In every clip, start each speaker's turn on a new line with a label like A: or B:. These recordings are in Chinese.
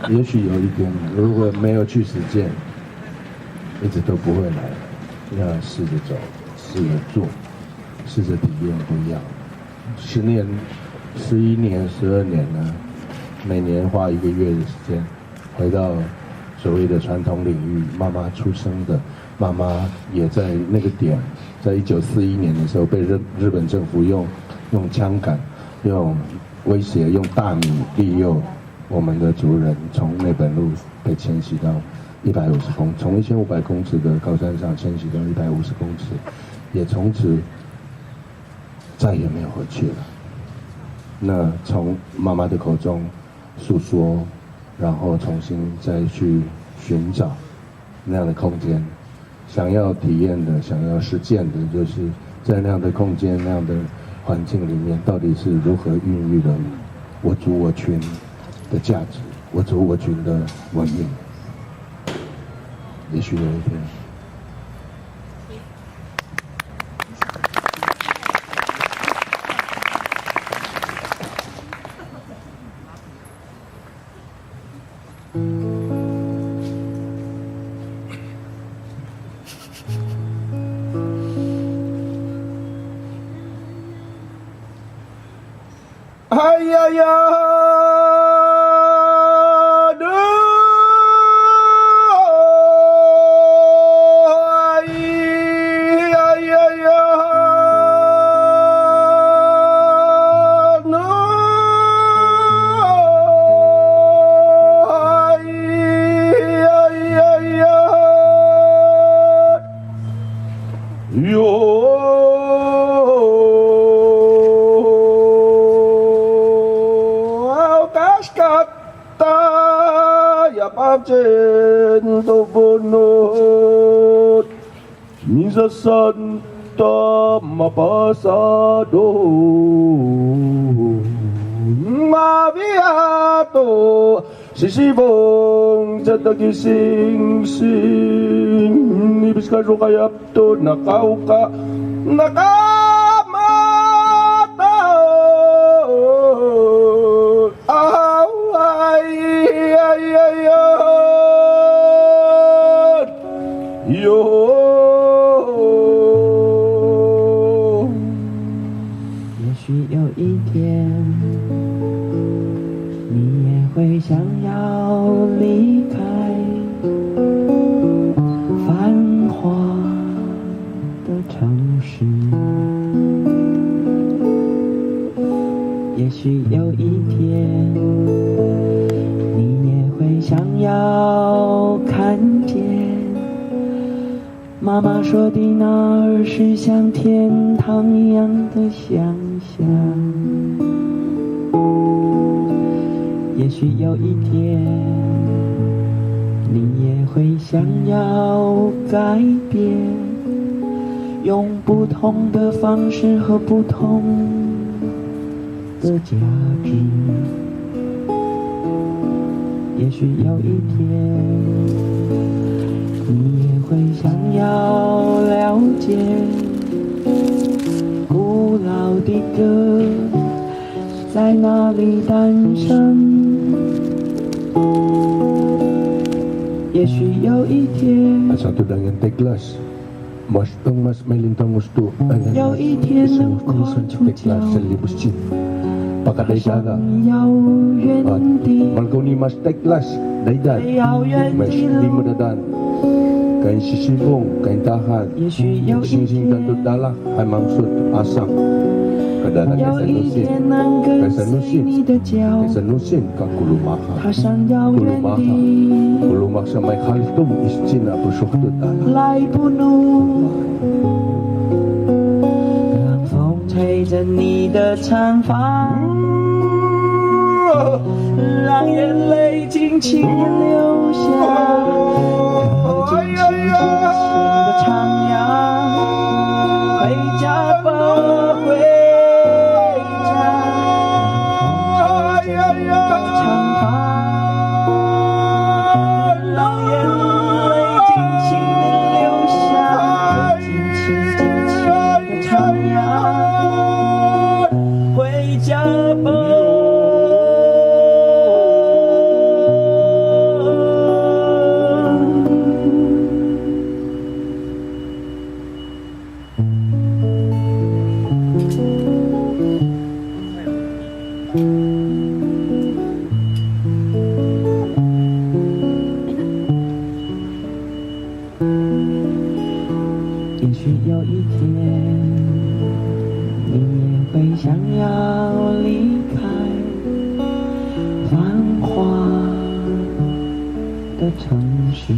A: 也许有一天，如果没有去实践，一直都不会来。要试着走，试着做，试着体验不一样。10年、11年、12年呢，每年花1个月的时间，回到所谓的传统领域。妈妈出生的，妈妈也在那个点，在1941年的时候被日本政府用枪杆、用威胁、用大米利诱我们的族人从内本路被迁徙到150公，从1500公尺的高山上迁徙到150公尺，也从此再也没有回去了。那从妈妈的口中诉说，然后重新再去寻找那样的空间，想要体验的、想要实践的，就是在那样的空间、那样的环境里面，到底是如何孕育了我族我群的价值，我族我群的文明。也许有一天。哎呀呀！Misa Santa Mapasado Maviato Sisibong Jatagising Sin Ibis Kayapto Nakauka Nakamata Yo
B: 有一天，你也会想要离开繁华的城市。也许有一天，你也会想要看见妈妈说的那儿是像天堂一样的想象。也许有一天，你也会想要改变，用不同的方式和不同的价值。也许有一天，你也会想要了解古老的歌在哪里诞生。也许有一天，有一天能跨出脚，爬上遥远的遥远的路。
A: Kain sisibong, kain tahan, sing-sing dan dudala, ay mangsud asang. Kadala kay sanusin, kang kulumaha. Kulumak sa may khaltum, istina pusyuktud ala.
B: 让风吹着你的长发，让眼泪轻轻地流下。尽情尽情地徜徉，回家吧，回家。长发，让眼泪尽情地流下，尽情尽情地徜徉，回家吧。的城市，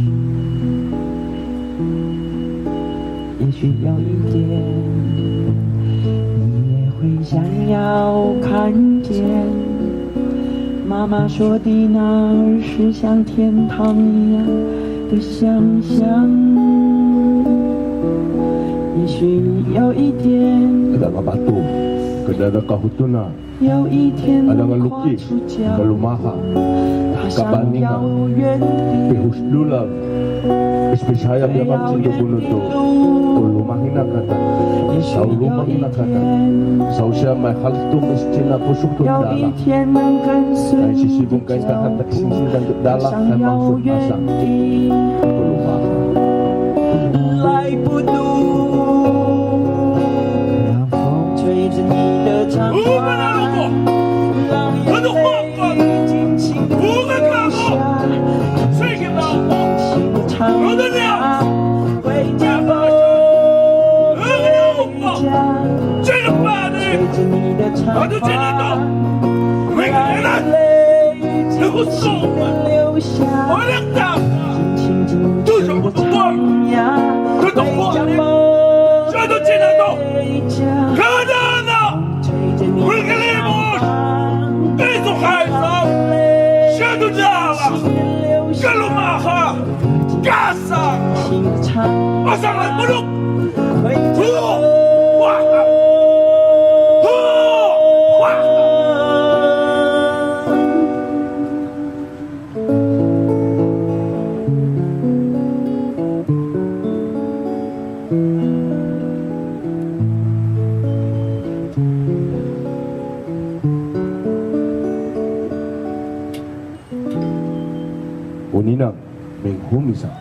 B: 也许有一天，你也会想要看见。妈妈说的那儿是像天堂一样的想象。也许有一天，
A: ada nga batu, kada kahutuna,
B: 有一天
A: ada nga
B: 能跨
A: luki,
B: 出脚，
A: kalumaha,
B: 踏上
A: kabaninga,
B: 遥远的
A: pihusdula, especially ang mga sindubuno to, lumahin na kata, sa lumahin na kata, sa siya may halto mistina pusok to
B: 有
A: dala,
B: 一天能跟随
A: ay
B: 你
A: sisibong
B: 的
A: kayo
B: 脚
A: kahat
B: 步，
A: sinsin dan
B: 踏
A: dala
B: 上
A: ay
B: 遥
A: mangsud
B: 远
A: asa,
B: 的
A: kalumaha.
B: 来不读，让风吹着你的长发，让眼泪尽情地流下，轻轻地唱啊，回家吧，回家，吹着你的长发，让泪尽情地流下，轻轻地唱呀。 回家吧，回家，吹着你的长发，轻唱，回家。
A: Uninang, may humisa.